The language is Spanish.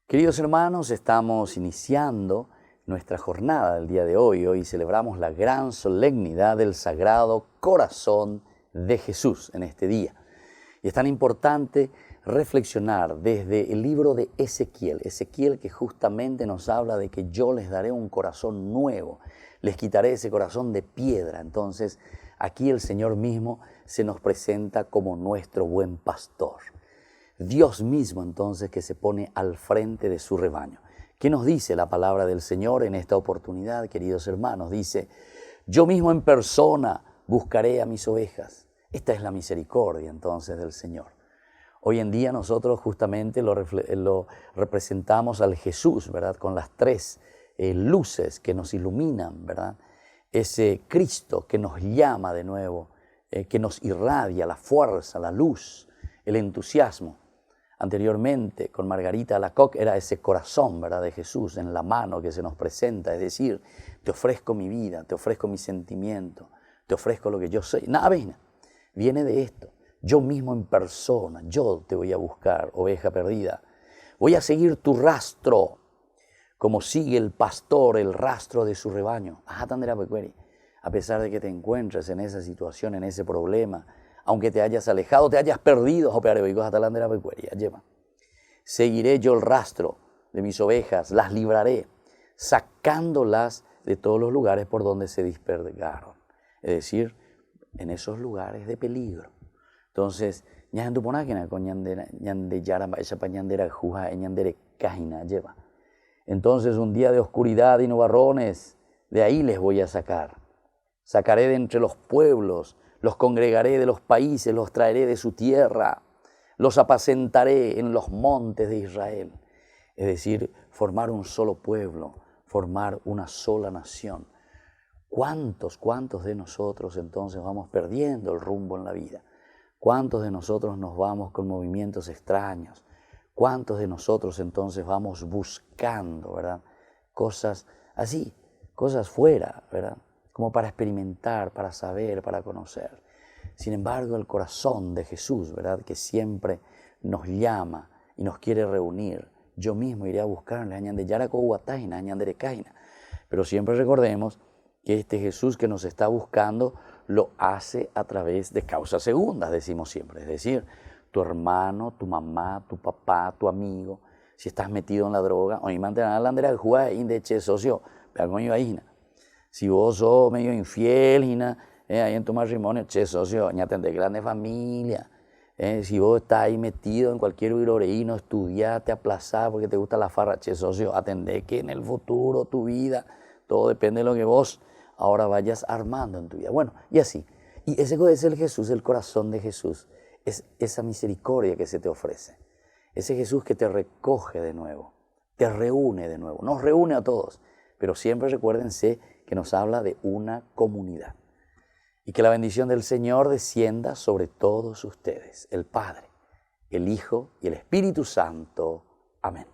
Queridos hermanos, estamos iniciando nuestra jornada del día de hoy. Hoy celebramos la gran solemnidad del Sagrado Corazón de Jesús en este día. Y es tan importante reflexionar desde el libro de Ezequiel. Ezequiel que justamente nos habla de que yo les daré un corazón nuevo, les quitaré ese corazón de piedra. Entonces, aquí el Señor mismo se nos presenta como nuestro buen pastor. Dios mismo entonces que se pone al frente de su rebaño. ¿Qué nos dice la palabra del Señor en esta oportunidad, queridos hermanos? Dice, yo mismo en persona buscaré a mis ovejas. Esta es la misericordia entonces del Señor. Hoy en día nosotros justamente lo representamos al Jesús, ¿verdad? Con las tres luces que nos iluminan, ¿verdad? Ese Cristo que nos llama de nuevo, que nos irradia la fuerza, la luz, el entusiasmo. Anteriormente, con Margarita Alacoque, era ese corazón, ¿verdad?, de Jesús en la mano que se nos presenta. Es decir, te ofrezco mi vida, te ofrezco mi sentimiento, te ofrezco lo que yo soy. Nada, viene de esto. Yo mismo en persona, yo te voy a buscar, oveja perdida. Voy a seguir tu rastro, como sigue el pastor el rastro de su rebaño. A pesar de que te encuentres en esa situación, en ese problema, aunque te hayas alejado, te hayas perdido, seguiré yo el rastro de mis ovejas, las libraré, sacándolas de todos los lugares por donde se dispergaron. Es decir, en esos lugares de peligro. Entonces, entonces un día de oscuridad y no varones, de ahí les voy a sacar. Sacaré de entre los pueblos, los congregaré de los países, los traeré de su tierra, los apacentaré en los montes de Israel. Es decir, formar un solo pueblo, formar una sola nación. ¿Cuántos de nosotros entonces vamos perdiendo el rumbo en la vida? ¿Cuántos de nosotros nos vamos con movimientos extraños? ¿Cuántos de nosotros entonces vamos buscando, ¿verdad?, cosas así, cosas fuera, ¿verdad?, como para experimentar, para saber, para conocer. Sin embargo, el corazón de Jesús, ¿verdad?, que siempre nos llama y nos quiere reunir. Yo mismo iré a buscarle, pero siempre recordemos que este Jesús que nos está buscando lo hace a través de causas segundas, decimos siempre. Es decir, tu hermano, tu mamá, tu papá, tu amigo, si estás metido en la droga, si vos sos medio infiel, ahí en tu matrimonio, socio, ya tendré grande familia. Si vos estás ahí metido en cualquier viroreíno, estudiate, aplazar porque te gusta la farra, socio, atendé que en el futuro tu vida, todo depende de lo que vos ahora vayas armando en tu vida. Bueno, y así. Y ese es el Jesús, el corazón de Jesús, es esa misericordia que se te ofrece. Ese Jesús que te recoge de nuevo, te reúne de nuevo, nos reúne a todos, pero siempre recuérdense que nos habla de una comunidad. Y que la bendición del Señor descienda sobre todos ustedes, el Padre, el Hijo y el Espíritu Santo. Amén.